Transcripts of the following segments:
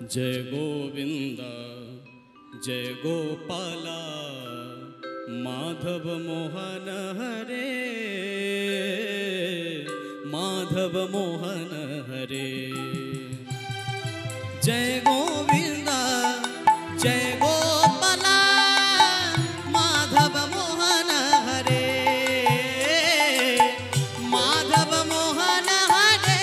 जय गोविंद जय गोपाला माधव मोहन हरे माधव मोहन हरे। जय गोविंद जय गोपाला माधव मोहन हरे माधव मोहन हरे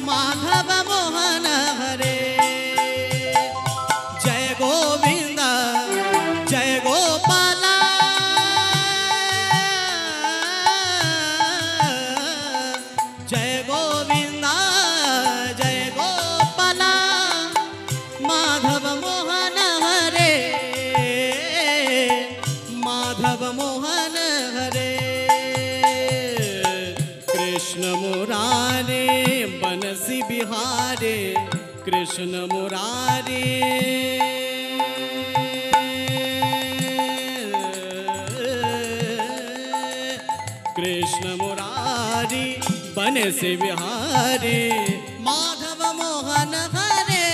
माधव मोहन हरे। जय गोविंद जय गोपाला जय गोविंद जय गोपाला माधव मोहन हरे माधव मोहन हरे। कृष्ण मुरारे बनसी बिहारे कृष्ण मुरारे कृष्ण मुरारी बनसी बिहारे माधव मोहन हरे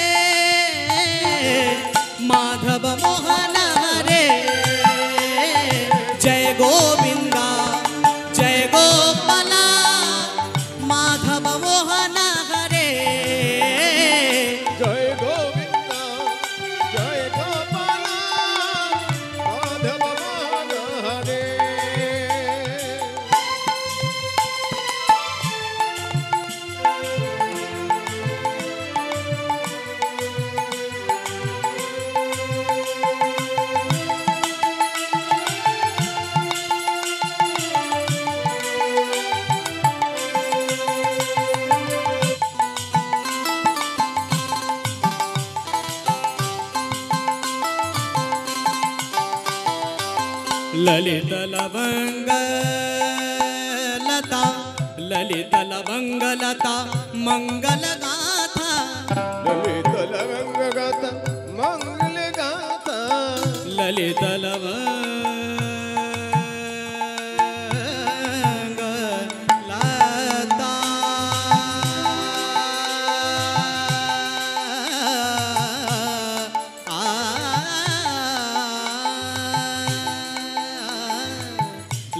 माधव मोहन हरे। जय गोविंदा जय गोपाला माधव मोहन हरे जय गोविंदा जय गोपाला माधव मोहन हरे। ललित लवंग लता ललित लवंग लता मंगल गाथा ललित लवंग गाथा मंगल गाथा ललित लवंग लता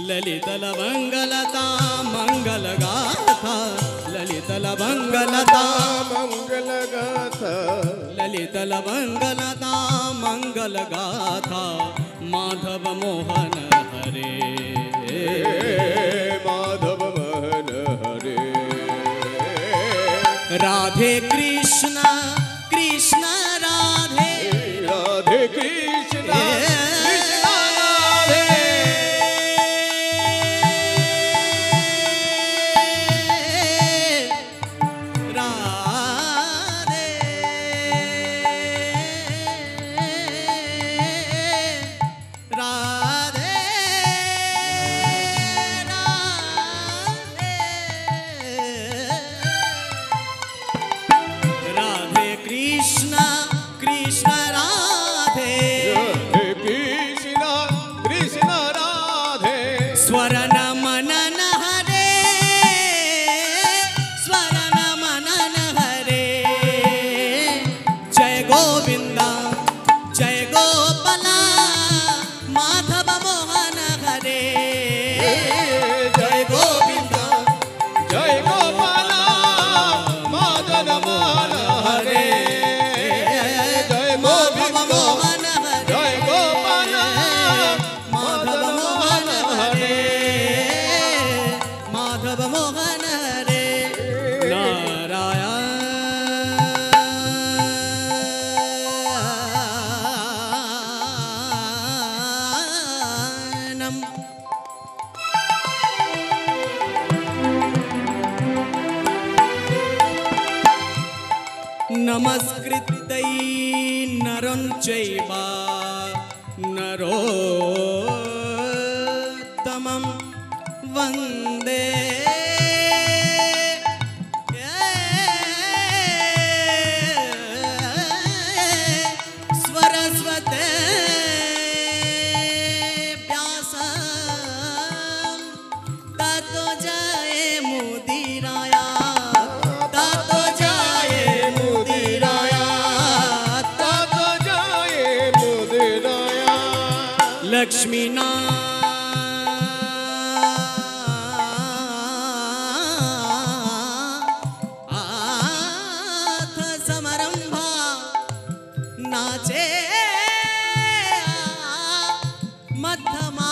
ललित लवंग लता मंगल गाथा ललित लवंग लता मंगल गाथा ललित लवंग लता मंगल गाथा माधव मोहन हरे माधव मोहन हरे। राधे कृष्ण कृष्ण राधे राधे कृष्ण कृष्ण राधे राधे राधे राधे कृष्ण कृष्ण राधे राधे कृष्ण कृष्ण राधे स्वरण मनन हरे स्वरण मनन हरे। जय गोविंदा जय गोपाला माधव मोहन हरे जय गोविंदा जय गोपाला माधव मोहन हरे। जय माधव गोविंदा मोहन हरे जय गोपाला माधव मोहन हरे माधव मोहन हरे। नारायणम् नमस्कृत्यै नरं चैव नरोत्तमं वन्दे सरस्वती व्यासं ततो जय मुदिराया ततो जय लक्ष्मी नाथ समारंभा नाचे मध्यमा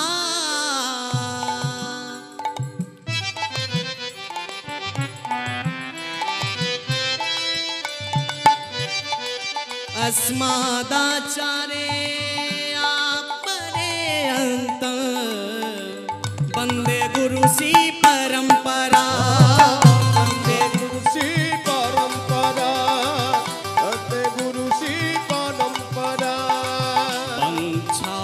अस्मादाचारे पर्यंत वंदे गुरु सी परंपरा वंदे गुरु सी परंपरा वंदे गुरु सी परंपरा पंछा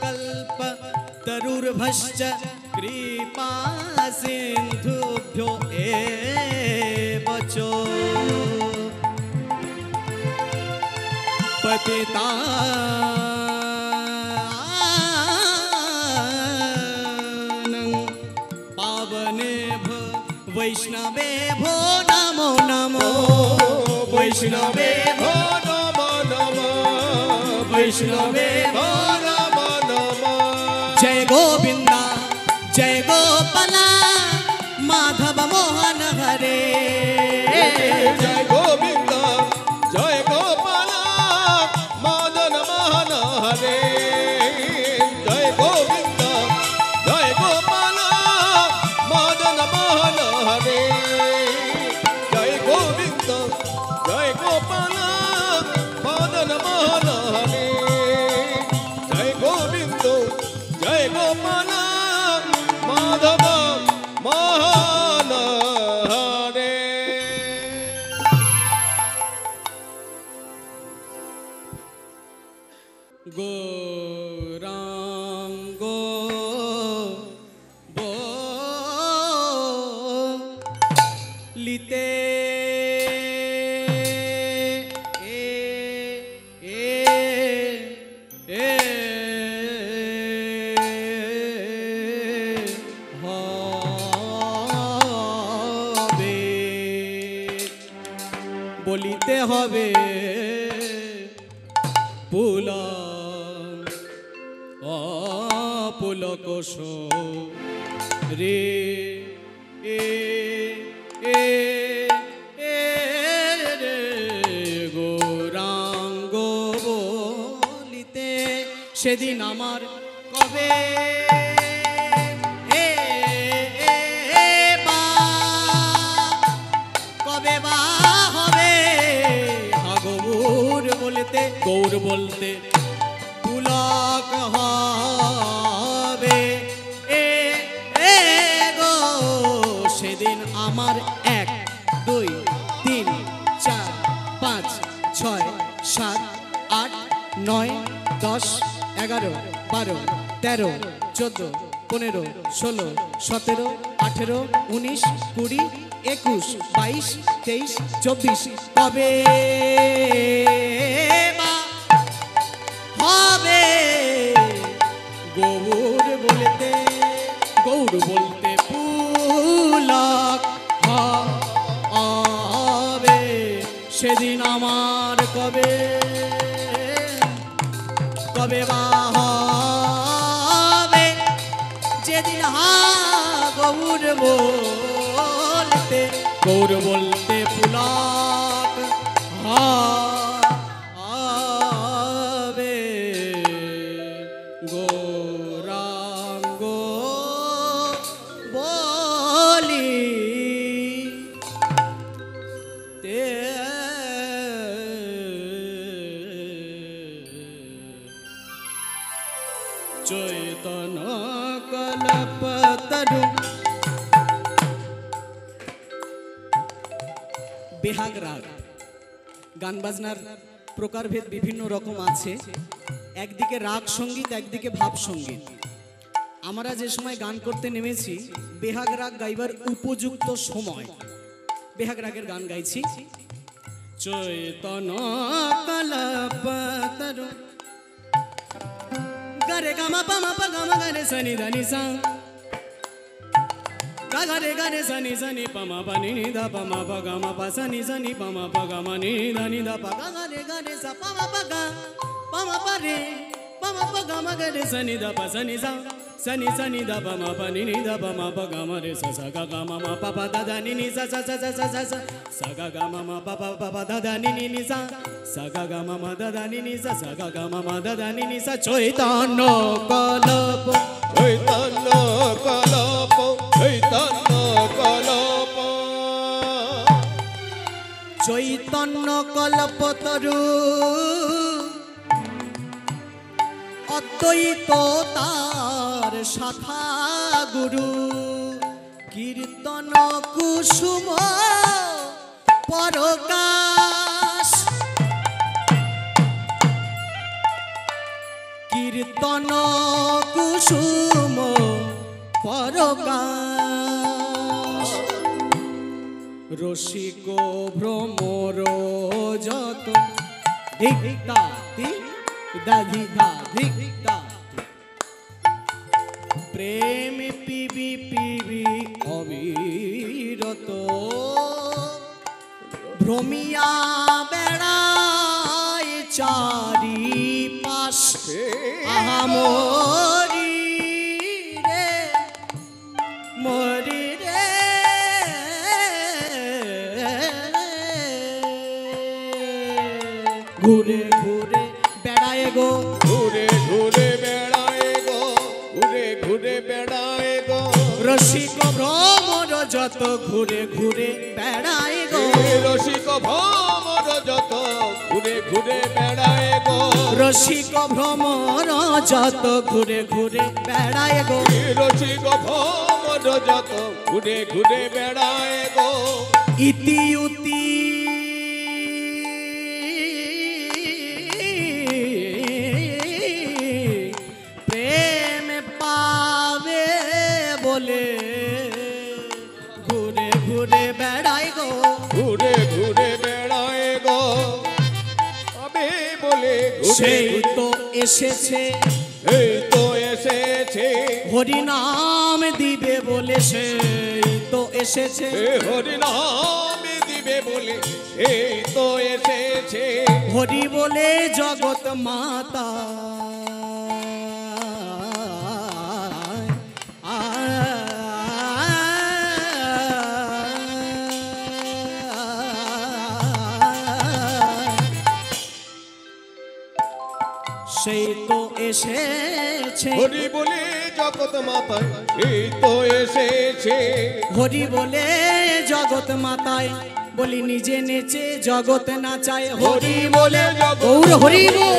कल्प तरुर्भश्च कृपा सिंधुभ्यो एव च पतितानं पावनेभ्यो वैष्णवेभ्यो नमो नमो वैष्णवेभ्यो नमो नमो वैष्णवेभ्यो नमो नमो जय गोविंदा जय गोपाला माधव मोहन हरे जय गोविंद जय गोपाल मदन मोहन हरे जय गोविंद जय गोपाल मदन मोहन हरे जय गोविंद जय गोपाल मदन मोहन हरे जय गोविंद जय गोपाल माधव मोहन हरे गौरांगो बोलिते বলিতে হবে পুলকোষ রে গৌরাঙ্গ বলিতে সেদিন আমার কবে কবে বা হবে গৌর বলতে গৌর বলতে পুলক হবে গো সেদিন আমার 1 2 3 4 5 6 7 8 9 10 11 12 13 14 15 16 17 18 19 20 21 22 23 24 কবে বা হবে গৌর বলতে পুলক হবে সেদিন আমার কবে বা হবে যেদিন গৌর বলতে পুলক হবে গৌরাঙ্গ বলি তে চৈতন্য কল্পতরু বেহাগ রাগ গান বাজনার প্রকারভেদ বিভিন্ন রকম আছে একদিকে রাগ সঙ্গীত একদিকে ভাব সঙ্গীত আমরা যে সময় গান করতে নেমেছি বেহাগ রাগ গাইবার উপযুক্ত সময় বেহাগ রাগের গান গাইছি চৈতন্য কল্পতরু গরে গামা পামা পা গামা গরে সনি ধনি সা গাগারে গারে সানি সানি পামা পানি নিধা পামা পাগা মা পা সানি সানি পামা পাগা মা নিধা নিধা পা গাগারে গারে সা পামা পাগা পামা পারে পামা পাগা মা গারে সানি দা পা সানি সা সানি সানি দা পামা পানি নিধা পামা পাগা মা রে সা সা গা গা মা মা পা পা দা দা নি নি সা সা সা সা সা সা সা গা গা মা মা পা পা পা পা দা দা নি নি নি সা সা গা গা মা মা দা দা নি নি সা সা গা গা মা মা দা দা নি নি সা চৈতন্য কলপ চৈতন্য কলপ চৈতন্য কলপ চৈতন্য কল্পতরু অদ্বৈত তার শাখা গুরু কীর্তন কুসুম পরকাশ কীর্তন কুসুম পরকাশ রসিক ভ্রমর যত ধিক্তা ধিক্তা ধিক্তা প্রেম পিবি পিবি অবিরত ভ্রমিয়া বেড়ায় চারি পাশ আহামরি রে মরি রে ঘুরে ঘুরে বেড়ায় গো ঘুরে ঘুরে বেড়ায় গো ঘুরে ঘুরে বেড়ায় গো রসিক ভ্রমর যত ঘুরে ঘুরে বেড়ায় গো রসিক ভ্রমর যত ঘুরে ঘুরে বেড়ায় গো রসিক ভ্রমর যত ঘুরে ঘুরে বেড়ায় গো রসিক ভ্রমর যত ঘুরে ঘুরে বেড়ায় গো ইতি উতি প্রেম পাবে বলে ঘুরে ঘুরে বেড়ায় গো ঘুরে ঘুরে বেড়ায় গো আমি বলে সেই তো এসেছে এই তো এসেছে হরি নাম দিবে বলে সেই তো এসেছে হরি নাম দিবে বলে এই তো এসেছে হরি বলে জগৎ মাতা সেই তো এসেছে হরি বলে জগৎ মাতায় এই তো এসেছে হরি বলে জগৎ মাতায় বলি নিজে নেচে জগৎ নাচায় হরি বলে গৌর হরি গো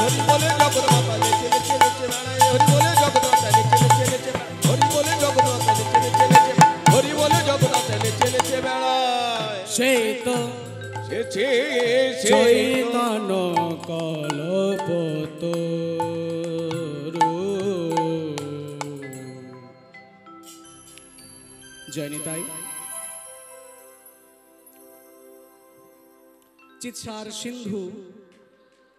হরি বলে জগৎ মাতা লেচে লেচে লেচে বেড়ায় হরি বলে জগৎ মাতা লেচে লেচে লেচে হরি বলে জগৎ মাতা লেচে লেচে লেচে হরি বলে জগৎ মাতা লেচে লেচে বেড়ায় সেই তো এসেছে চৈতন্য কল্পতরু জয়নিতাই চিৎসার সিন্ধু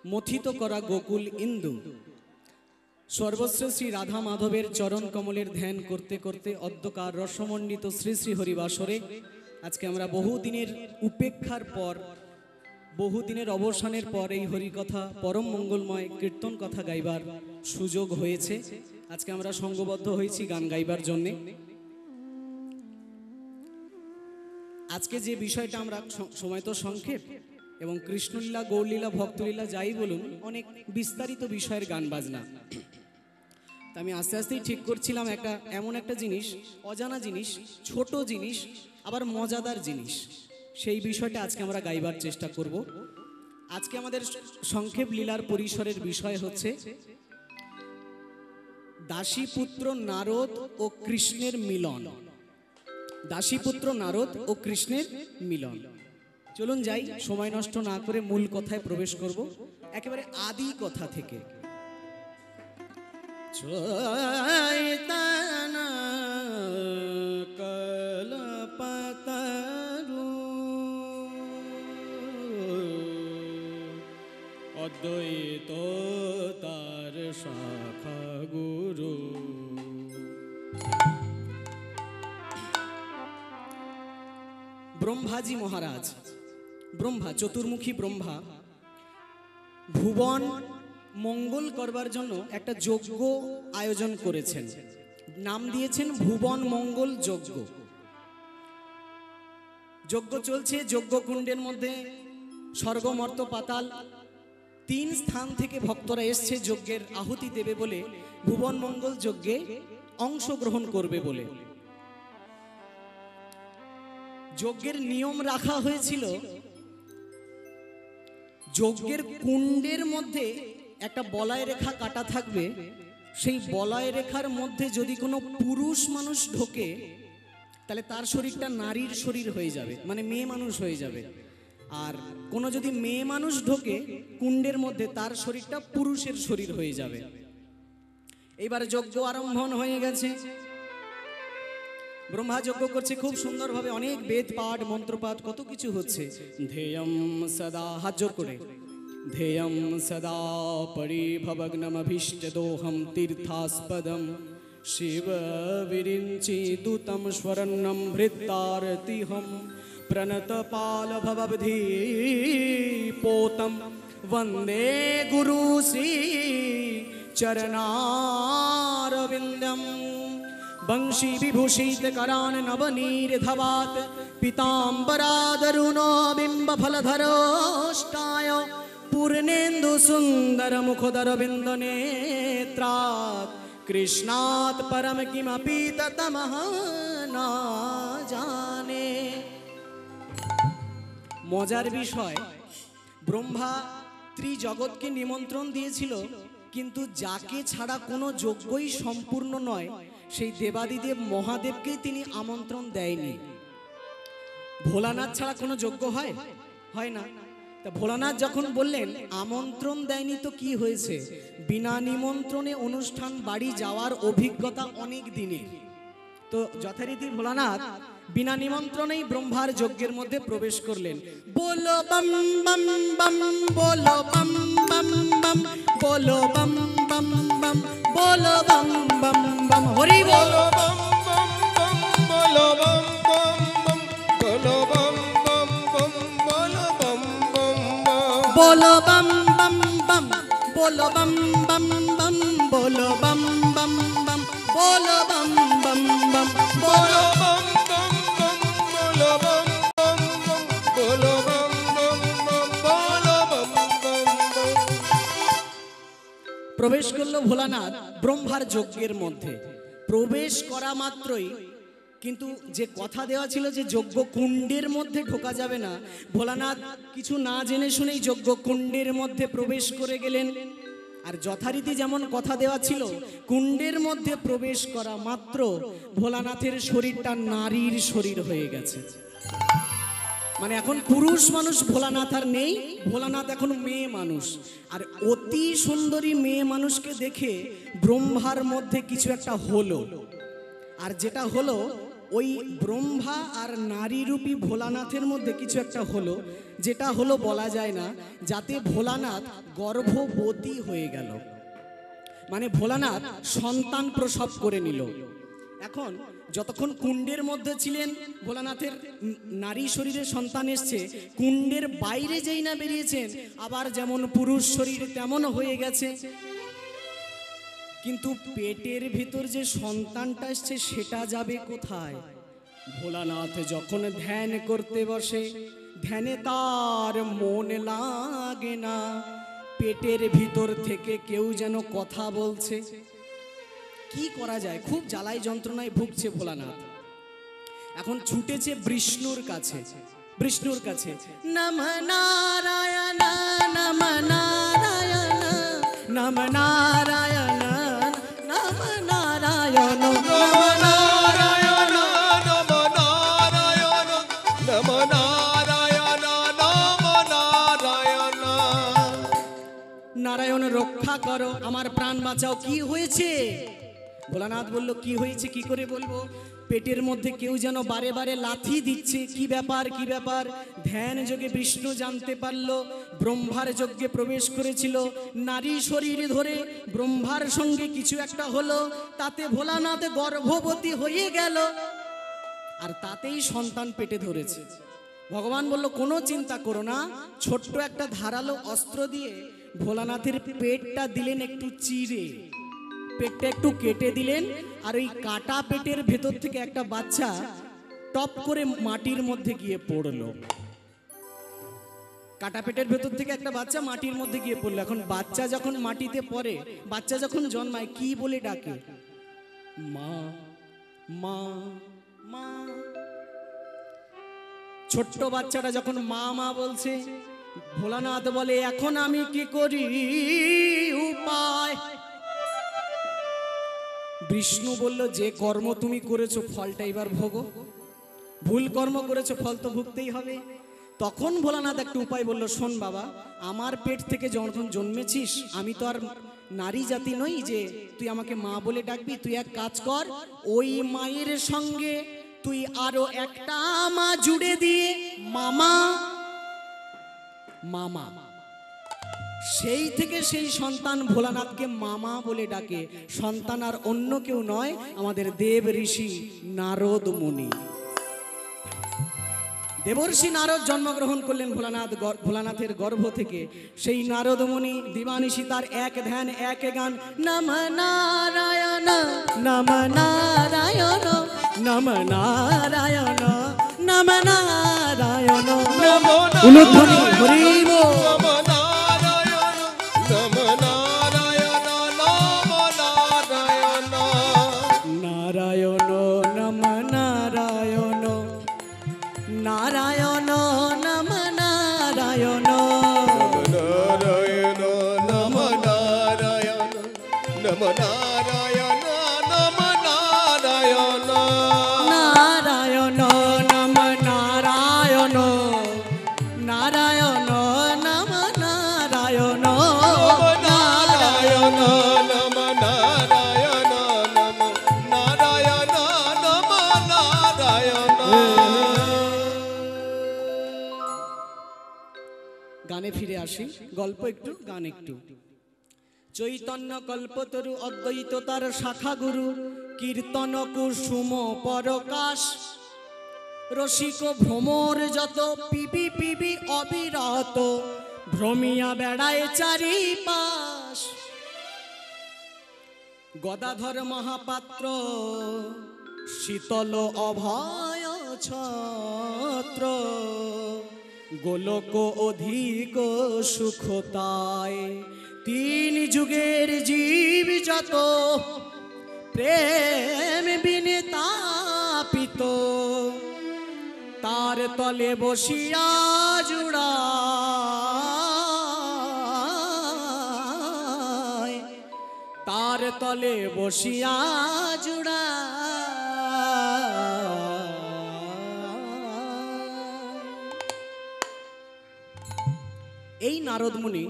মথিত করা গোকুল ইন্দু সর্বশ্রী শ্রী রাধা মাধবের চরণ কমলের ধ্যান করতে করতে অদ্যকার রসমণ্ডিত শ্রী শ্রী হরিবাসরে আজকে আমরা বহুদিনের উপেক্ষার পর বহুদিনের অবসানের পর এই হরিকথা পরম মঙ্গলময় কীর্তন কথা গাইবার সুযোগ হয়েছে। আজকে আমরা সঙ্গবদ্ধ হয়েছি গান গাইবার জন্যে। আজকে যে বিষয়টা আমরা সময় তো সংক্ষেপ এবং কৃষ্ণলীলা গৌরলীলা ভক্তলীলা যাই বলুন অনেক বিস্তারিত বিষয়ের গান বাজনা। তা আমি আস্তে আস্তেই ঠিক করছিলাম এমন একটা জিনিস, অজানা জিনিস, ছোট জিনিস, আবার মজাদার জিনিস, সেই বিষয়টা আজকে আমরা গাইবার চেষ্টা করব। আজকে আমাদের সংক্ষেপ লীলার পরিসরের বিষয় হচ্ছে দাসীপুত্র নারদ ও কৃষ্ণের মিলন। দাসীপুত্র নারদ ও কৃষ্ণের মিলন। চলুন যাই, সময় নষ্ট না করে মূল কথায় প্রবেশ করব একেবারে আদি কথা থেকে। চৈতন্য কল্পতরু অদ্বৈত তার শাখা গুরু ব্রহ্মাজি মহারাজ, ব্রহ্মা চতুর্মুখী ব্রহ্মা ভুবন মঙ্গল করবার জন্য একটা যজ্ঞ আয়োজন করেছেন, নাম দিয়েছেন ভুবন মঙ্গল যজ্ঞ। যজ্ঞ চলছে, যজ্ঞকুণ্ডের মধ্যে স্বর্গ মর্ত পাতাল 3 স্থান থেকে ভক্তরা এসছে যজ্ঞের আহুতি দেবে বলে, ভুবন মঙ্গল যজ্ঞে অংশগ্রহণ করবে বলে। যজ্ঞের নিয়ম রাখা হয়েছিল, যজ্ঞের কুণ্ডের মধ্যে একটা বলয় রেখা কাটা থাকবে, সেই বলয় রেখার মধ্যে যদি কোনো পুরুষ মানুষ ঢোকে তাহলে তার শরীরটা নারীর শরীর হয়ে যাবে, মানে মেয়ে মানুষ হয়ে যাবে। আর কোনো যদি মেয়ে মানুষ ঢোকে কুণ্ডের মধ্যে, তার শরীরটা পুরুষের শরীর হয়ে যাবে। এইবার যজ্ঞ আরম্ভ হয়ে গেছে, ব্রহ্মা যজ্ঞ করছে খুব সুন্দরভাবে, অনেক বেদ পাঠ মন্ত্রপাঠ কত কিছু হচ্ছে। ধ্যেয়ম সদা, হাত জোর করে, ধ্যেয়ম সদা পরিভবগ্নমভীষ্টদোহম তীর্থাস্পদম শিব বিরিঞ্চি দূতম স্বর্ণম ভৃত্তারতিহম প্রণতপাল ভববধি পোতম वंदे गुरु श्री चरणारविंदम वंशी विभूषित करान नवनीर्धवात पीतांबरादरुणो बिंब फलधरोष्टाय पूर्णेन्दु सुंदर मुखोदर बिंद नेत्रात् कृष्णात् परम किमपि ततमः न जाने। मजार विषय ब्रह्मा त्रिजगतকে নিমন্ত্রণ দিয়েছিল, কিন্তু যাকে ছাড়া কোনো যজ্ঞই সম্পূর্ণ নয় সেই দেবাদিদেব মহাদেবকে তিনি আমন্ত্রণ দেয়নি। ভোলানাথ ছাড়া কোনো যজ্ঞ হয়? হয় না। তা ভোলানাথ যখন বললেন আমন্ত্রণ দেয়নি তো কি হয়েছে, বিনা নিমন্ত্রণে অনুষ্ঠান বাড়ি যাওয়ার অভিজ্ঞতা অনেক দিনের। তো যথারীতি ভোলানাথ বিনা নিমন্ত্রণেই ব্রহ্মার যজ্ঞের মধ্যে প্রবেশ করলেন। বলো বম বম বম, বলো বম বম বম, বলো বম বম বম, বলো বম বম বম, হরি বলো বম বম বম, বলো বম বম বম, বলো বম বম বম, বলো বম বম বম, বলো বম বম বম, বলো বম বম বম, বলো বম বম বম, বলো বম বম বম, বলো বম বম বম, বলো বম বম বম, বলো বম বম বম, বলো বম বম বম। প্রবেশ করলো ভোলানাথ ব্রহ্মার যজ্ঞের মধ্যে। প্রবেশ করা মাত্রই কিন্তু যে কথা দেওয়া ছিল যে যজ্ঞ কুণ্ডের মধ্যে ঢোকা যাবে না, ভোলানাথ কিছু না জেনে শুনেই যজ্ঞ কুণ্ডের মধ্যে প্রবেশ করে গেলেন। আর যথারীতি যেমন কথা দেওয়া ছিল, কুণ্ডের মধ্যে প্রবেশ করা মাত্র ভোলানাথের শরীরটা নারীর শরীর হয়ে গেছে। মানে এখন পুরুষ মানুষ ভোলানাথ আর নেই, ভোলানাথ এখন মেয়ে মানুষ। আর অতি সুন্দরী মেয়ে মানুষকে দেখে ব্রহ্মার মধ্যে কিছু একটা হলো। আর যেটা হলো, ওই ব্রহ্মা আর নারী রূপী ভোলানাথের মধ্যে কিছু একটা হলো, যেটা হলো বলা যায় না, যাতে ভোলানাথ গর্ভবতী হয়ে গেল। মানে ভোলানাথ সন্তান প্রসব করে নিল। এখন যতক্ষণ কুণ্ডের মধ্যে ছিলেন ভোলানাথের নারী শরীরে সন্তান এসছে, কুণ্ডের বাইরে যেই না বেরিয়েছেন আবার যেমন পুরুষ শরীর তেমন হয়ে গেছে। কিন্তু পেটের ভিতর যে সন্তানটা এসছে সেটা যাবে কোথায়? ভোলানাথ যখন ধ্যান করতে বসে, ধ্যানে তার মন লাগে না, পেটের ভিতর থেকে কেউ যেন কথা বলছে। কি করা যায়, খুব জ্বালাই যন্ত্রণায় ভুগছে ভোলানাথ। এখন ছুটেছে বিষ্ণুর কাছে, বিষ্ণুর কাছে। নম নারায়ণ নম নারায়ণ নম নারায়ণ নম নারায়ণ নম নারায়ণ নম নারায়ণ, নম নারায়ণ, নম নারায়ণ। নারায়ণ রক্ষা করো, আমার প্রাণ বাঁচাও। কি হয়েছে? ভোলানাথ বলল কি হয়েছে কি করে বলবো, পেটের মধ্যে কেউ যেন বারে বারে লাথি দিচ্ছে। কি ব্যাপার কি ব্যাপার? ধ্যান যোগে বিষ্ণু জানতে পারলো ব্রহ্মার যজ্ঞে প্রবেশ করেছিল, নারী শরীর ধরে ব্রহ্মার সঙ্গে কিছু একটা হলো, তাতে ভোলানাথ গর্ভবতী হয়ে গেল, আর তাতেই সন্তান পেটে ধরেছে। ভগবান বলল কোনো চিন্তা করো না, ছোট্ট একটা ধারালো অস্ত্র দিয়ে ভোলানাথের পেটটা দিলেন একটু চিরে, পেটটা একটু কেটে দিলেন, আর ওই কাটা পেটের ভেতর থেকে একটা বাচ্চা টপ করে মাটির মধ্যে গিয়ে পড়লো। কাটা পেটের ভেতর থেকে একটা বাচ্চা মাটির মধ্যে গিয়ে পড়লো। এখন বাচ্চা যখন মাটিতে পড়ে, বাচ্চা যখন জন্মায় কি বলে ডাকে? মা মা মা। ছোট্ট বাচ্চাটা যখন মা মা বলছে, ভোলানাথ বলে এখন আমি কি করি উপায়? বিষ্ণু বলল যে কর্ম তুমি করেছো ফলটা এবার ভোগো, ভুল কর্ম করেছো ফল তো ভুগতেই হবে। তখন ভোলানাথ একটা উপায় বলল, শোন বাবা, আমার পেট থেকে যখন জন্মেছিস আমি তো আর নারী জাতি নই যে তুই আমাকে মা বলে ডাকবি। তুই এক কাজ কর, ওই মায়ের সঙ্গে তুই আরো একটা মা জুড়ে দিয়ে মামা মামা, সেই থেকে সেই সন্তান ভোলানাথকে মামা বলে ডাকে। সন্তান আর অন্য কেউ নয়, আমাদের দেব ঋষি নারদ মুনি। দেবর্ষি নারদ জন্মগ্রহণ করলেন ভোলানাথের গর্ভ থেকে। সেই নারদ মুনি দিবানিশি তার এক ধ্যান এক গান, নম নারায়ণ নম নারায়ণ নম নারায়ণ নম নারায়ণ উলুধ্বনি হরি বল। নারায়ণ নম নারায়ণ নারায়ণ নম নারায়ণ নারায়ণ নম নারায়ণ নম নারায়ণ নম নারায়ণ নারায়ণ নম নারায়ণ নারায়ণ নম নারায়ণ নারায়ণ নম নারায়ণ নম নারায়ণ নম নারায়ণ। গানে ফিরে আসি, গল্প একটু গান একটু। চৈতন্য কল্পতরু অদ্বৈত তার শাখা গুরু, কীর্তন কুসুম পরকাশ, রসিক ভ্রমর যত পিবি পিবি অবিরত, ভ্রমিয়া বেড়ায় চারিপাশ। গদাধর মহাপাত্র শীতল অভয় ছত্র, গোলক অধিক সুখতায়, তিন যুগের জীব যত প্রেম বিনে তাপিত, তার তলে বসিয়া জুড়ায়, তার তলে বসিয়া জুড়ায়। এই নারদ মুনি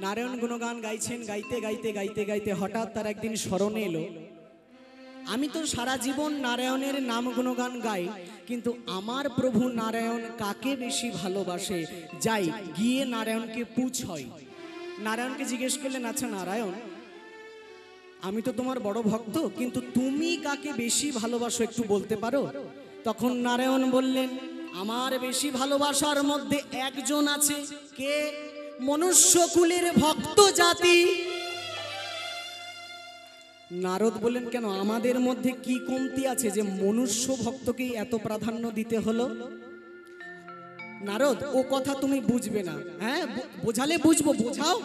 নারায়ণ গুণগান গাইছেন, গাইতে গাইতে গাইতে গাইতে হঠাৎ তার একদিন স্মরণে এলো, আমি তো সারা জীবন নারায়ণের নাম গুণগান গাই, কিন্তু আমার প্রভু নারায়ণ কাকে বেশি ভালোবাসে? যাই গিয়ে নারায়ণকে পুছ হয়। নারায়ণকে জিজ্ঞেস করলেন, আচ্ছা নারায়ণ, আমি তো তোমার বড় ভক্ত, কিন্তু তুমি কাকে বেশি ভালোবাসো একটু বলতে পারো? তখন নারায়ণ বললেন, আমার বেশি ভালোবাসার মধ্যে একজন আছে, কে? মনুষ্যকুলের ভক্ত জাতি। নারদ বললেন, কেন, আমাদের মধ্যে কি কমতি আছে যে মনুষ্য ভক্তকেই এত প্রাধান্য দিতে হলো? নারদ, ও কথা তুমি বুঝবে না। হ্যাঁ, বোঝালে বুঝবো, বোঝাও,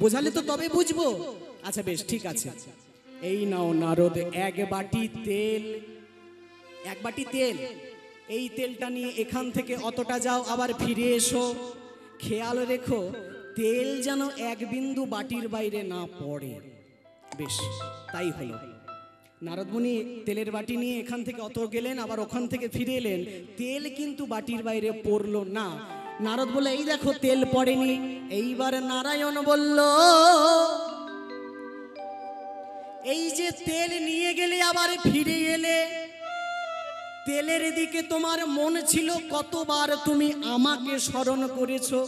বোঝালে তো তবে বুঝবো। আচ্ছা বেশ, ঠিক আছে, এই নাও নারদ এক বাটি তেল, এক বাটি তেল, এই তেলটা নিয়ে এখান থেকে অতটা যাও, আবার ফিরে এসো, খেয়াল রেখো তেল যেন এক বিন্দু বাটির বাইরে না পড়ে। বেশ, তাই হলো। নারদমুনি তেলের বাটি নিয়ে এখান থেকে অত গেলেন, আবার ওখান থেকে ফিরে এলেন, তেল কিন্তু বাটির বাইরে পড়লো না। নারদ বলে, এই দেখো তেল পড়েনি। এইবার নারায়ণ বলল, এই যে তেল নিয়ে গেলে আবার ফিরে এলে, তেলের দিকে তোমার মন ছিল, কতবার তুমি আমাকে স্মরণ করেছো?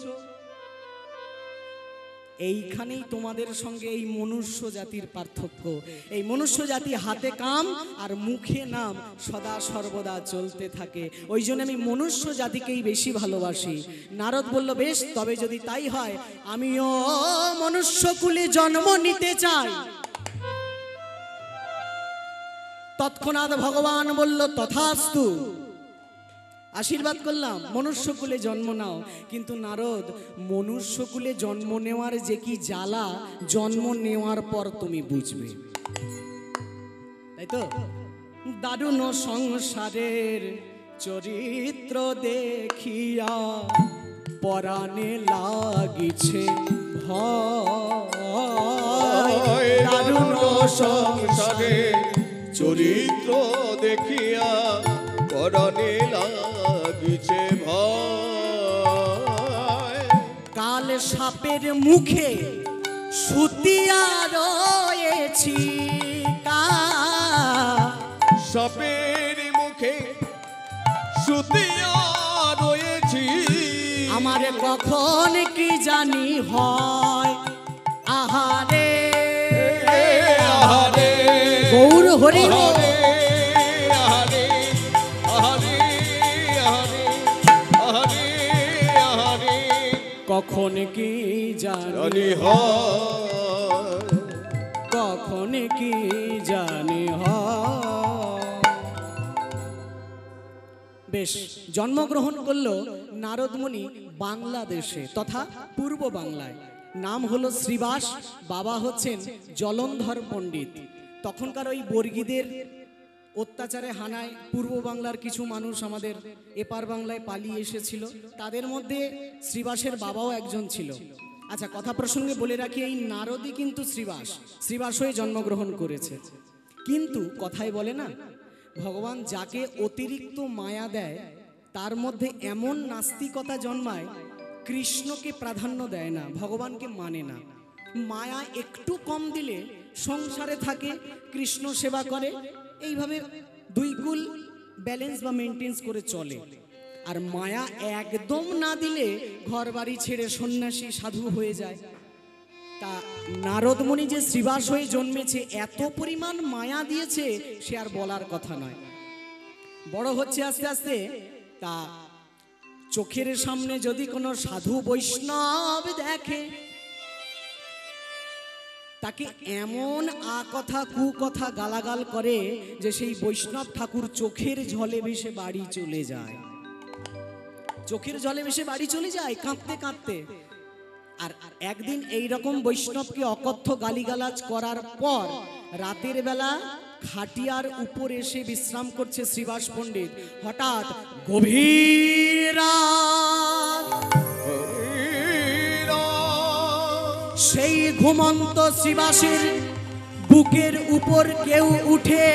এইখানেই তোমাদের সঙ্গে এই মনুষ্য জাতির পার্থক্য। এই মনুষ্য জাতি হাতে কাম আর মুখে নাম সদা সর্বদা চলতে থাকে। ওই জন্য আমি মনুষ্য জাতিকেই বেশি ভালোবাসি। নারদ বলল, বেশ, তবে যদি তাই হয় আমিও মনুষ্যকুলে জন্ম নিতে চাই। তৎক্ষণাৎ ভগবান বলল, তথাস্তু, আশীর্বাদ করলাম, মনুষ্যকুলে জন্ম নাও। কিন্তু নারদ, মনুষ্যকুলে জন্ম নেওয়ার যে কি জ্বালা জন্ম নেওয়ার পর তুমি বুঝবে, তাই তো? দারুণ সংসারের চরিত্র দেখিয়া পরাণে লাগিছে ভয়। দারুণ সংসারের চরিত্র দেখিয়া পরাণে লাগিছে ভয়। কাল সাপের মুখে সুতিয়া রয়েছি, সাপের মুখে সুতিয়া রয়েছি, আমার কখন কি জানি হয় আহারে আহারে গৌর হরি আহারে আহারে আহারে আহারে আহারে আহারে কখন কি জানি জানি হয়, কখন কি জানি হয়। বেশ, জন্মগ্রহণ করলো নারদমুনি বাংলাদেশে তথা পূর্ব বাংলায়। নাম হলো শ্রীবাস, বাবা হচ্ছেন জলন্ধর পণ্ডিত। তখনকার ওই বর্গীদের অত্যাচারে হানায় পূর্ব বাংলার কিছু মানুষ আমাদের এপার বাংলায় পালিয়ে এসেছিল, তাদের মধ্যে শ্রীবাসের বাবাও একজন ছিল। আচ্ছা, কথা প্রসঙ্গে বলে রাখি, এই নারদই কিন্তু শ্রীবাস হয়ে জন্মগ্রহণ করেছে। কিন্তু কথায় বলে না, ভগবান যাকে অতিরিক্ত মায়া দেয় তার মধ্যে এমন নাস্তিকতা জন্মায়, কৃষ্ণকে প্রাধান্য দেয় না, ভগবানকে মানে না। মায়া একটু কম দিলে সংসারে থাকে, কৃষ্ণ সেবা করে, এইভাবে দুই কুল ব্যালেন্স বা মেনটেন্স করে চলে। আর মায়া একদম না দিলে ঘর বাড়ি ছেড়ে সন্ন্যাসী সাধু হয়ে যায়। তা নারদমুনি যে শ্রীবাস হয়ে জন্মেছে, এত পরিমাণ মায়া দিয়েছে সে আর বলার কথা নয়। বড় হচ্ছে আস্তে আস্তে, তা চোখের সামনে যদি কোনো সাধু বৈষ্ণব দেখে, তাকে এমন কথা কুকথা গালাগাল করে যে সেই বৈষ্ণব ঠাকুর চোখের জলে ভেসে বাড়ি চলে যায়, চোখের জলে ভেসে বাড়ি চলে যায় কাঁদতে কাঁদতে। আর একদিন এই রকম বৈষ্ণবকে অকথ্য গালিগালাজ করার পর রাতের বেলা খাটিয়ার উপর এসে বিশ্রাম করছে শ্রীবাস পণ্ডিত। হঠাৎ গভীর রাত, সেই ঘুমন্ত শ্রীবাসের বুকের উপর কেউ উঠে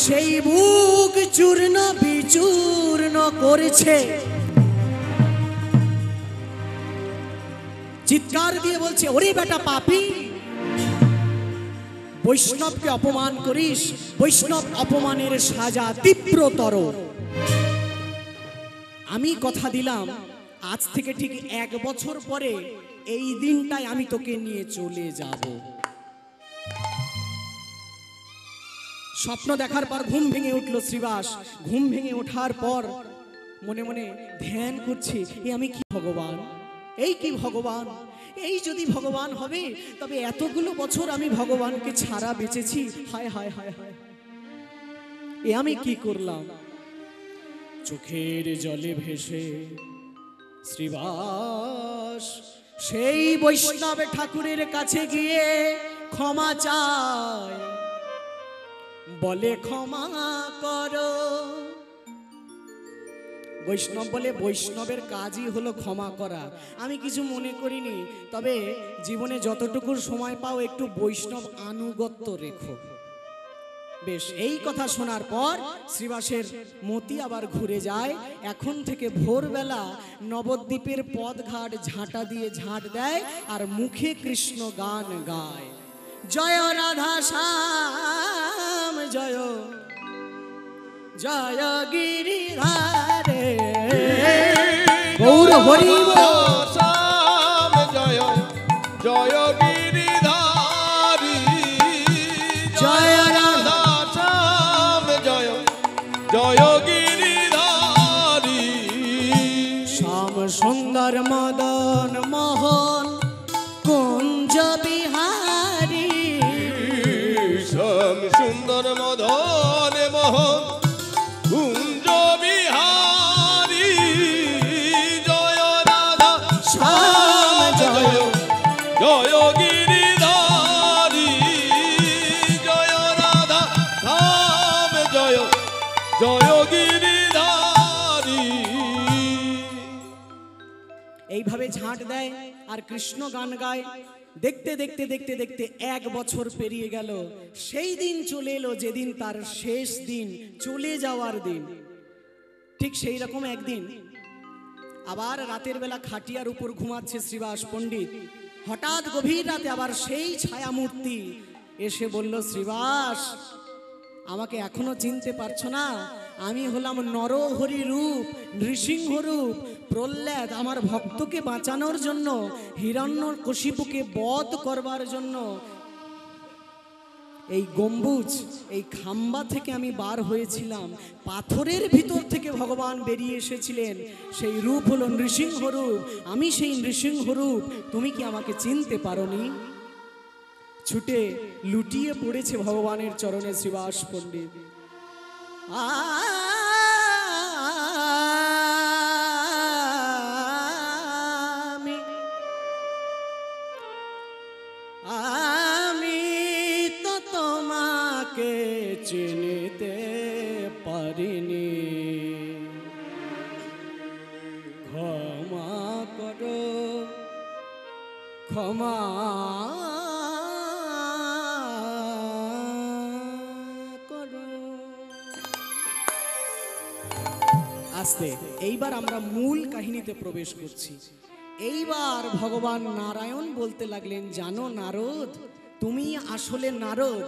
সেই বুক চূর্ণ বিচূর্ণ করেছে। চিৎকার দিয়ে বলছে, ওরে বেটা পাপী, বৈষ্ণবকে অপমান করিস, বৈষ্ণব অপমানের সাজা তীব্রতর। আমি কথা দিলাম, আজ থেকে ঠিক 1 বছর পরে এই দিনটাই আমি তোকে নিয়ে চলে যাব। স্বপ্ন দেখার পর ঘুম ভেঙে উঠল শ্রীবাস। ঘুম ভেঙে ওঠার পর মনে মনে ধ্যান করছে, এ আমি কি ভগবান, এই কি ভগবান, এই যদি ভগবান হবে তবে এতগুলো বছর আমি ভগবানকে ছাড়া বেঁচেছি, হায় হায় হায় হায়, এ আমি কি করলাম। চোখের জলে ভেসে শ্রীবাস সেই বৈষ্ণব ঠাকুরের কাছে গিয়ে ক্ষমা চায়, বলে ক্ষমা করো। বৈষ্ণব বলে, বৈষ্ণবের কাজই হলো ক্ষমা করা। আমি কিছু মনে করিনি, তবে জীবনে যতটুকু সময় পাও একটু বৈষ্ণব আনুগত্য রেখো। বেশ, এই কথা শোনার পর শ্রীবাসের মতি আবার ঘুরে যায়। এখন থেকে ভোরবেলা নবদ্বীপের পথঘাট ঝাঁটা দিয়ে ঝাঁট দেয় আর মুখে কৃষ্ণ গান গায়, জয় রাধা শ্যাম জয়, জয় গিরিধারে গৌর হরি শ্যাম জয়, জয় ঝাঁট দেয় আর কৃষ্ণ গান গায়। দেখতে দেখতে দেখতে দেখতে 1 বছর পেরিয়ে গেল। সেই দিন চলে এলো যেদিন তার শেষ দিন, চলে যাওয়ার দিন। ঠিক সেই রকম একদিন আবার রাতের বেলা খাটিয়ার উপর ঘুমাচ্ছে শ্রীবাস পণ্ডিত। হঠাৎ গভীর রাতে আবার সেই ছায়ামূর্তি এসে বলল, শ্রীবাস, আমাকে এখনো চিনতে পারছো না? আমি হলাম নরহরি রূপ, নৃসিংহ রূপ। প্রহ্লাদ আমার ভক্তকে বাঁচানোর জন্য, হিরণ্যকশিপুকে বধ করবার জন্য এই গম্বুজ, এই খাম্বা থেকে আমি বার হয়েছিলাম। পাথরের ভিতর থেকে ভগবান বেরিয়ে এসেছিলেন। সেই রূপ হলো নৃসিংহ রূপ। আমি সেই নৃসিংহ রূপ। তুমি কি আমাকে চিনতে পারোনি? ছুটে লুটিয়ে পড়েছে ভগবানের চরণে শ্রীবাস পণ্ডিত। আমি তো তোমাকে চিনতে পারিনি, ক্ষমা করো, ক্ষমা করো। আস্তে এইবার আমরা মূল কাহিনীতে প্রবেশ করছি। এইবার ভগবান নারায়ণ বলতে লাগলেন, জানো নারদ, তুমি আসলে নারদ।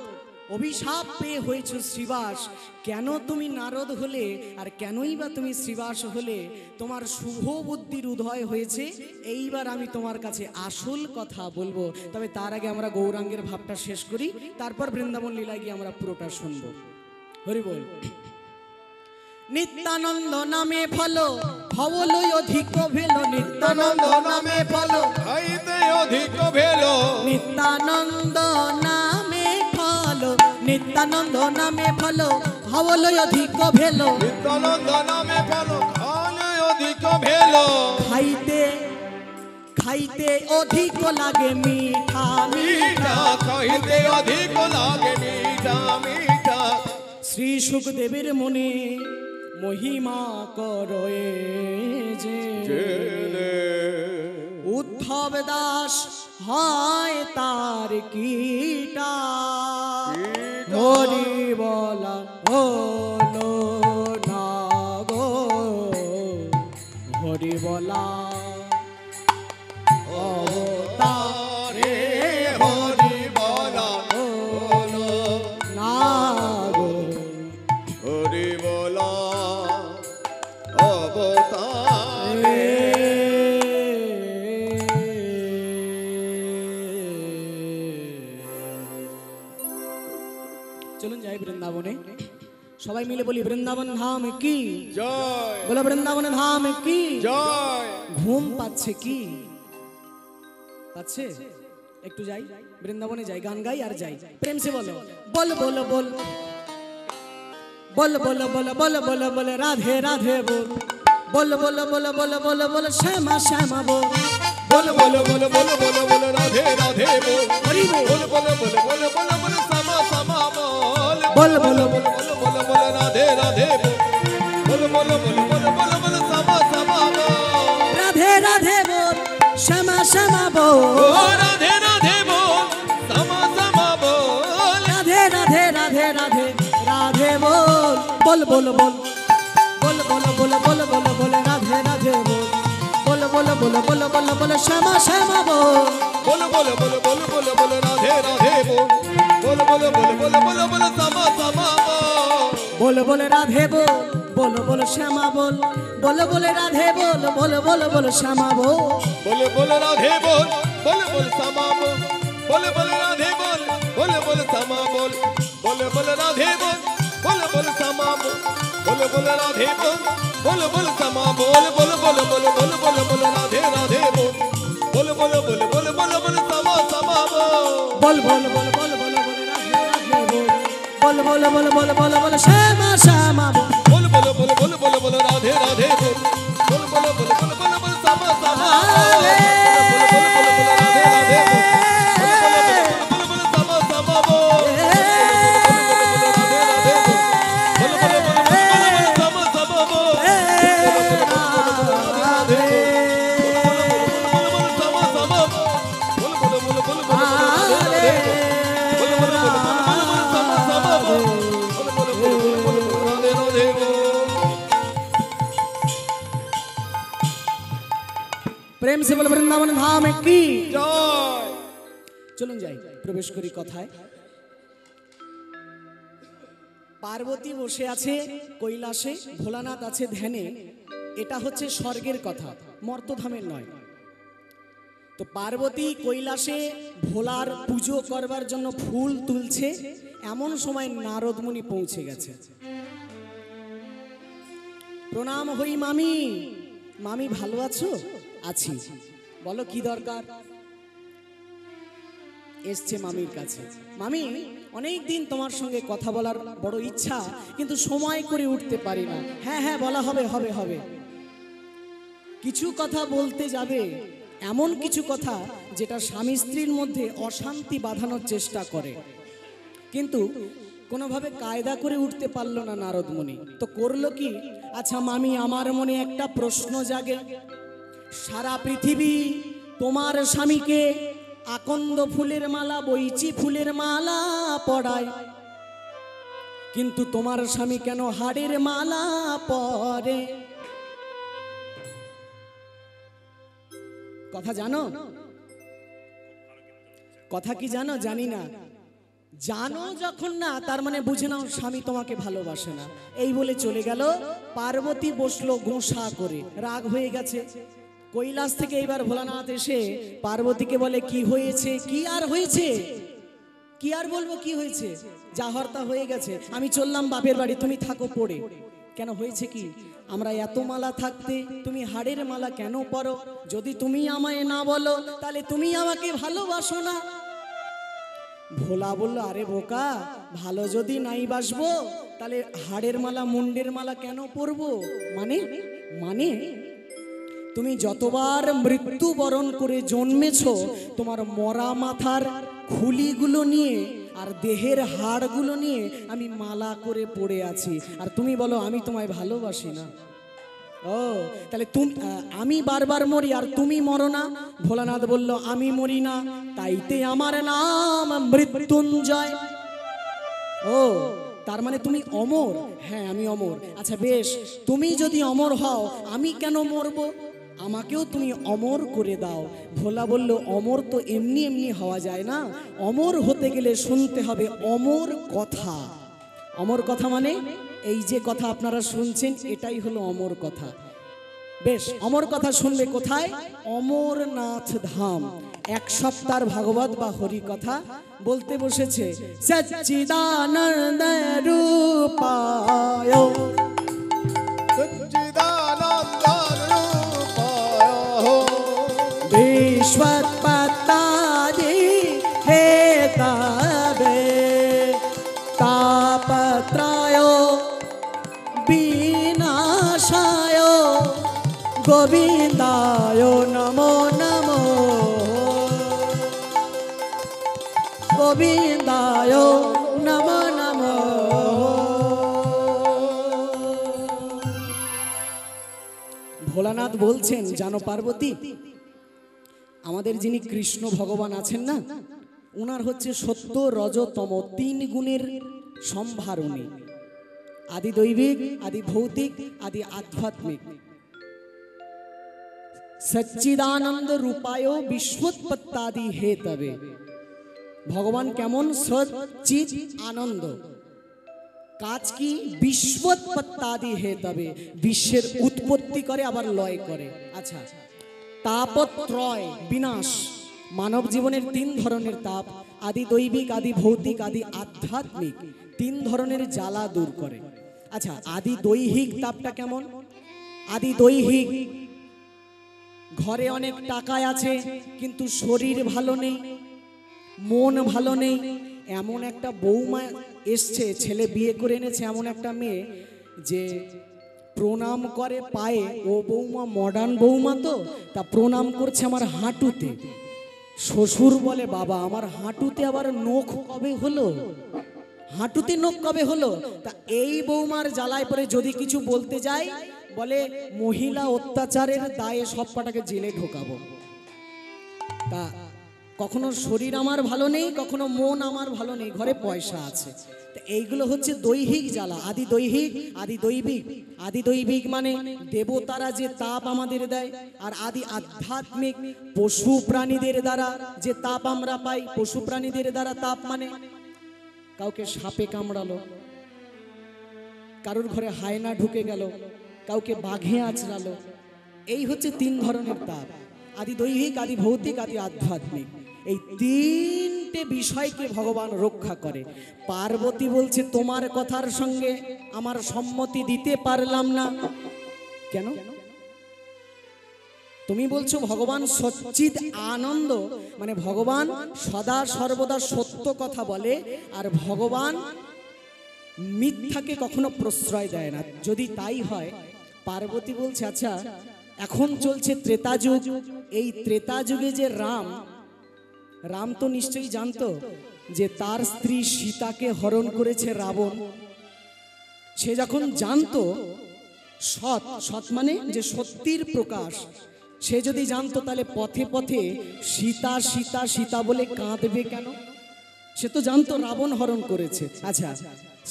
অভিশাপ পেয়ে হয়েছ শ্রীবাস। কেন তুমি নারদ হলে আর কেনই বা তুমি শ্রীবাস হলে? তোমার শুভ বুদ্ধির উদয় হয়েছে। এইবার আমি তোমার কাছে আসল কথা বলবো। তবে তার আগে আমরা গৌরাঙ্গের ভাবটা শেষ করি, তারপর বৃন্দাবন লীলায় গিয়ে আমরা পুরোটা শুনবো। হরি বল। নিত্যানন্দ নামে ফলো হবলই অধিক ভেল, নিত্যানন্দ নামে ফলো হইতে অধিক ভেল, নিত্যানন্দ নামে ফলো, নিত্যানন্দ নামে ফলো হবলই অধিক ভেল, নিত্যানন্দ নামে ফল ধন অধিক ভেল, খাইতে খাইতে অধিক লাগে মিঠা মিঠা মিঠা, খাইতে অধিক লাগে মিঠা মিঠা। শ্রী সুখদেবের মনে মহিমা করয়ে যে উদ্ধব দাস হয় তার কীটা, হরি বলা হলো না গো, হরি বলা অবতারে হরি বলা হলো না গো, হরি বলা অবতারে। চলুন যাই বৃন্দাবনে, সবাই মিলে বলি বৃন্দাবন ধাম কি জয় বলো, বৃন্দাবন ধাম কি। জয়। ঘুম পাচ্ছে কি? পাচ্ছে? একটু যাই বৃন্দাবনে, যাই গান গাই আর যাই, প্রেম সে বলো, বল বল বল বল বল বল বল বল বল রাধে রাধে বল, বল বল বল বল বল বল শ্যামা শ্যামা বল, বল বল বল বল বল বল রাধে রাধে বল, হরি বল, বল বল বল বল বল বল সমা সমা বল, বল বল বল বল বল বল রাধে রাধে বল, বল বল বল বল বল বল সমা সমা বল, রাধে রাধে বল শ্যামা শ্যামা বল, ও রাধে রাধে বল সমা সমা বল, রাধে রাধে রাধে রাধে রাধে বল, বল বল বল বল বল বল বল বল বল রাধে রাধে বল, বল বল বল বল বল বল শ্যামা শ্যামা বল, বল বল বল বল বল বল রাধে রাধে বল, বল বল বল বল বল বল সমা সমা বল, বল বল রাধে বল, বল বল শ্যামা বল, বল বল রাধে বল, বল বল বল শ্যামা বল, বল বল রাধে বল, বল বল সমা বল, বল বল রাধে বল, বল বল সমা বল, বল বল রাধে বল, বল বল সমা বল, বল বল রাধে বল, বল বল সমা বল, বল বল বল বল বল বল রাধে রাধে বল, বল বল বল বল বল বল সমা সমা বল, বল বল বল বল বল বল রাধে রাধে বল, বল বল বল বল বল বল শ্যামা শ্যামা বল, বল বল বল বল বল বল রাধে রাধে বল, বল বল বল বল বল বল সমা সমা বল, বল বল বল বল রাধে রাধে বল, বল বল বল বল সমা সমা বল, বল বল বল বল সমা সমা বল, বল বল বল বল प्रेम से बोल वृंदावन धाम की জয়। চলুন যাই, প্রবেশ করি কথায়। পার্বতী বসে আছে কৈলাসে, ভোলানাথ আছে ধ্যানে। এটা হচ্ছে স্বর্গের কথা, মর্তধামের নয়। তো পার্বতী কৈলাসে ভোলার পুজো করবার জন্য ফুল তুলছে, এমন সময় নারদ মুনি পৌঁছে গেছে। প্রণাম হই মামি। মামি ভালো আছো? আছি। বলো কি দরকার? এসছে মামির কাছে। মামি, অনেক দিন তোমার সঙ্গে কথা বলার বড় ইচ্ছা, কিন্তু সময় করে উঠতে পারি না। হ্যাঁ হ্যাঁ, বলা হবে হবে হবে। কিছু কথা বলতে যাবে, এমন কিছু কথা যেটা স্বামী স্ত্রীর মধ্যে অশান্তি বাঁধানোর চেষ্টা করে, কিন্তু কোনোভাবে কায়দা করে উঠতে পারলো না নারদ মুনি। তো করলো কি? আচ্ছা মামি, আমার মনে একটা প্রশ্ন জাগে। সারা পৃথিবী তোমার স্বামীকে আকন্দ ফুলের মালা, বইচি ফুলের মালা পরায়, কিন্তু তোমার স্বামী কেন হাড়ের মালা পরে? কথা জানো? কথা কি জানো? জানি না। জানো যখন না, তার মানে বুঝে নাও স্বামী তোমাকে ভালোবাসে না। এই বলে চলে গেল। পার্বতী বসলো গোসা করে, রাগ হয়ে গেছে। কৈলাস থেকে এইবার ভোলানাথ এসে পার্বতীকে বলে, কি হয়েছে? কি আর হয়েছে? কি আর বলবো কি হয়েছে? যা হর্তা হয়ে গেছে, আমি চললাম বাপের বাড়ি, তুমি থাকো পড়ে। কেন হয়েছে কি? আমরা এত মালা থাকতে তুমি হাড়ের মালা কেন পরো? যদি তুমি আমায় না বলো, তাহলে তুমি আমাকে ভালোবাসো না। ভোলা বলল, আরে বোকা, ভালো যদি নাই বাসবো, তাহলে হাড়ের মালা মুন্ডের মালা কেন পরবো? মানে মানে তুমি যতবার মৃত্যুবরণ করে জন্মেছো, তোমার মরা মাথার খুলিগুলো নিয়ে আর দেহের হাড়গুলো নিয়ে আমি মালা করে পড়ে আছি, আর তুমি বলো আমি তোমায় ভালোবাসি না। ও, তাহলে তুমি আমি বারবার মরি আর তুমি মরো না? ভোলানাথ বলল, আমি মরি না, তাইতে আমার নাম মৃত্যুঞ্জয়। ও, তার মানে তুমি অমর? হ্যাঁ, আমি অমর। আচ্ছা বেশ, তুমি যদি অমর হও, আমি কেন মরবো? আমাকেও তুমি অমর করে দাও। ভোলা বলল, অমর তো এমনি এমনি হওয়া যায় না, অমর হতে গেলে শুনতে হবে অমর কথা। অমর কথা মানে এই যে কথা আপনারা শুনছেন, এটাই হলো অমর কথা। বেশ, অমর কথা শুনবে কোথায়? অমরনাথ ধাম। এক সপ্তাহ ভাগবত বা হরি কথা বলতে বসেছে। সচ্চিদানন্দ রূপায় সচ্চিদানন্দ রূপায় বিশ্বৎপত্তাদি হেতবে তাপত্রয় বিনাশায় গোবিন্দায় নমো নমো, গোবিন্দায় নমো নমো। ভোলানাথ বলছেন, জানো পার্বতী, আমাদের যিনি কৃষ্ণ ভগবান আছেন না, ওনার হচ্ছে সত্য রজ তম তিন গুণের সম্ভারণী। আদি দৈবিক, আদি ভৌতিক, আদি আধ্যাত্মিক। সচ্চিদানন্দ রূপায় বিশ্বৎপত্তাদি হেতবে। ভগবান কেমন? সচ্চিদ আনন্দ। কাজ কি? বিশ্বৎপত্তাদি হেতবে, বিশ্বের উৎপত্তি করে আবার লয় করে। আচ্ছা, তাপত্রয় বিনাশ। মানব জীবনের তিন ধরনের তাপ, আদি দৈবিক, আদি ভৌতিক, আদি আধ্যাত্মিক। তিন ধরনের জ্বালা দূর করে। আচ্ছা, আদি দৈহিক তাপটা কেমন? আদি দৈহিক, ঘরে অনেক টাকা আছে কিন্তু শরীর ভালো নেই, মন ভালো নেই। এমন একটা বৌমা এসছে, ছেলে বিয়ে করে এনেছে এমন একটা মেয়ে যে প্রণাম করে পায়ে। ও বৌমা মডার্ন বৌমা, তো তা প্রণাম করছে আমার হাঁটুতে। শ্বশুর বলে, বাবা আমার হাঁটুতে আবার নখ কবে হলো? হাঁটুতে নখ কবে হলো? তা এই বৌমার জ্বালায় পরে যদি কিছু বলতে যাই, বলে মহিলা অত্যাচারের দায়ে সব কটাকে জেলে ঢোকাবো। তা কখনো শরীর আমার ভালো নেই, কখনো মন আমার ভালো নেই, ঘরে পয়সা আছে। তো এইগুলো হচ্ছে দৈহিক জ্বালা, আদি দৈহিক, আদি দৈবিক। আদি দৈবিক মানে দেবতারা যে তাপ আমাদের দেয়, আর আদি আধ্যাত্মিক পশু প্রাণীদের দ্বারা যে তাপ আমরা পাই। পশু প্রাণীদের দ্বারা তাপ মানে কাউকে সাপে কামড়ালো, কারোর ঘরে হায়না ঢুকে গেল, কাউকে বাঘে আঁচড়ালো, এই হচ্ছে তিন ধরনের তাপ, আদি দৈহিক, আদি ভৌতিক, আদি আধ্যাত্মিক। এই তিনটে বিষয়কে ভগবান রক্ষা করে। পার্বতী বলছে তোমার কথার সঙ্গে আমার সম্মতি দিতে পারলাম না। কেন? তুমি বলছো ভগবান সচ্চিদ আনন্দ, মানে ভগবান সদা সর্বদা সত্য কথা বলে, আর ভগবান মিথ্যাকে কখনো প্রশ্রয় দেয় না। যদি তাই হয়, পার্বতী বলছে আচ্ছা এখন চলছে ত্রেতা যুগ, এই ত্রেতা যুগে যে রাম তো নিশ্চয়ই জানতো যে তার স্ত্রী সীতাকে হরণ করেছে রাবণ। সে যখন জানতো সৎ মানে যে সত্যির প্রকাশ, সে যদি জানতো তাহলে পথে পথে সীতা সীতা সীতা বলে কাঁদবে কেন? সে তো জানতো রাবণ হরণ করেছে। আচ্ছা,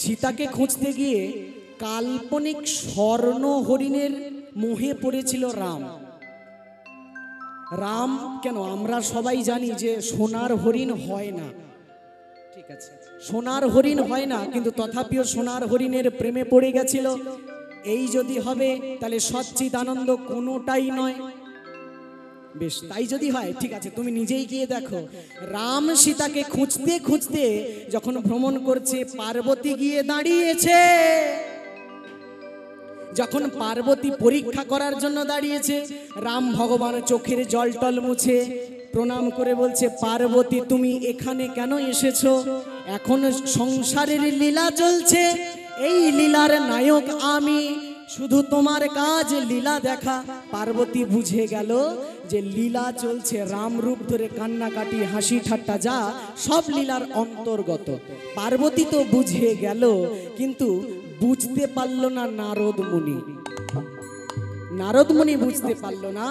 সীতাকে খুঁজতে গিয়ে কাল্পনিক স্বর্ণ হরিণের মোহে পড়েছিল রাম। কেন? আমরা সবাই জানি যে সোনার হরিণ হয় না, ঠিক আছে, সোনার হরিণ হয় না, কিন্তু তথাপিও সোনার হরিণের প্রেমে পড়ে গেছিল। এই যদি হবে তাহলে সচ্চিদানন্দ কোনোটাই নয়। বেশ, তাই যদি হয় ঠিক আছে, তুমি নিজেই গিয়ে দেখো। রাম সীতাকে খুঁজতে খুঁজতে যখন ভ্রমণ করছে, পার্বতী গিয়ে দাঁড়িয়েছে। যখন পার্বতী পরীক্ষা করার জন্য দাঁড়িয়েছে, রাম ভগবান চোখের জল টল মুছে প্রণাম করে বলছে, পার্বতী তুমি এখানে কেন এসেছো? এখন সংসারের লীলা চলছে, এই লীলার নায়ক আমি, শুধু তোমার কাজ লীলা দেখা। পার্বতী বুঝে গেল যে লীলা চলছে, রাম রূপ ধরে কান্নাকাটি হাসি ঠাট্টা যা সব লীলার অন্তর্গত। পার্বতী তো বুঝে গেল, কিন্তু বুঝতে পারল না নারদ মুনি বুঝতে পারল না।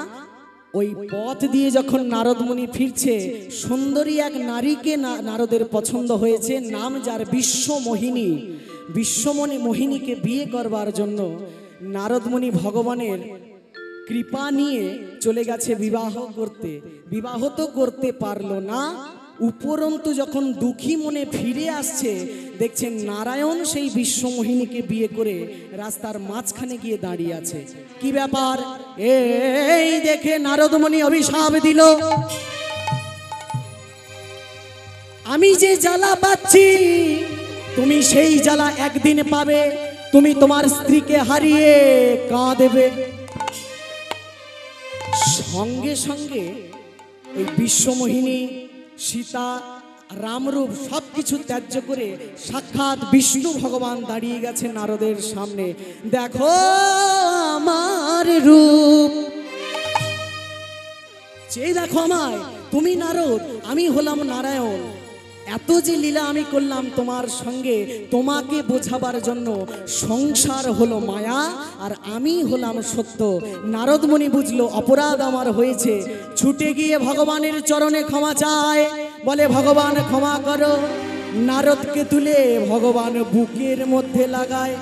ওই পথ দিয়ে যখন নারদ মুনি ফিরছে, সুন্দরী এক নারীকে নারদের পছন্দ হয়েছে, নাম যার বিশ্বমোহিনী। মোহিনীকে বিয়ে করবার জন্য নারদ মুনি ভগবানের কৃপা নিয়ে চলে গেছে বিবাহ করতে। বিবাহ তো করতে পারলো না, উপরন্তু যখন দুঃখী মনে ফিরে আসছে, দেখছেন নারায়ণ সেই বিশ্বমোহিনীকে বিয়ে করে রাস্তার মাঝখানে গিয়ে দাঁড়িয়ে আছে। কি ব্যাপার? এই দেখে নারদ মুনি অভিশাপ দিল, আমি যে জ্বালা পাচ্ছি তুমি সেই জ্বালা একদিন পাবে, তুমি তোমার স্ত্রীকে হারিয়ে কাঁদবে। সঙ্গে সঙ্গে এই বিশ্বমোহিনী সীতা রামরূপ সবকিছু ত্যায্য করে সাক্ষাৎ বিষ্ণু ভগবান দাঁড়িয়ে গেছে নারদের সামনে। দেখো আমার রূপ, চেয়ে দেখো আমায়, তুমি নারদ, আমি হলাম নারায়ণ। এত যে লীলা আমি করলাম তোমার সঙ্গে, তোমাকে বোঝাবার জন্য। সংসার হলো মায়া আর আমি হলাম সত্য। নারদ মুনি বুঝলো অপরাধ আমার হয়েছে, ছুটে গিয়ে ভগবানের চরণে ক্ষমা চায়, বলে ভগবান ক্ষমা করো। নারদকে তুলে ভগবান বুকের মধ্যে লাগায়।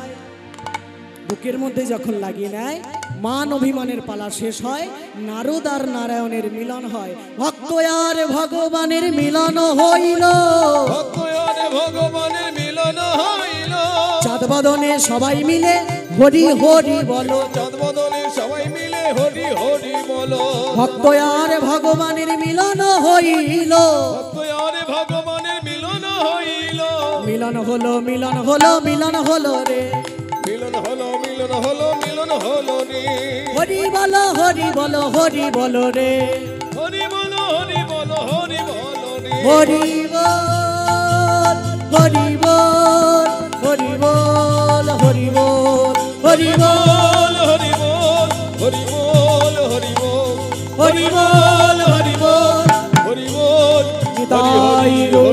বুকের মধ্যে যখন লাগিয়ে নেয়, মান অভিমানের পালা শেষ হয়, নারদ আর নারায়ণের মিলন হয়। ভক্ত আর ভগবানের মিলন হইল, চাঁদ বদনে সবাই মিলে হরি হরি বলো, চাঁদ বদনে সবাই মিলে হরি হরি বলো। ভক্ত আর ভগবানের মিলন হইল, ভগবানের মিলন হইল। মিলন হলো মিলন হলো মিলন হলো রে, মিলন হলো মিলন হলো মিলন হলো রে। হরি বলো হরি বলো হরি বলো রে, হরি বলো হরি বলো হরি বলো রে। হরি বল হরি বল হরি বল হরি বল হরি বল হরি বল হরি বল হরি বল হরি বল হরি বল হরি বল নিতাই গো।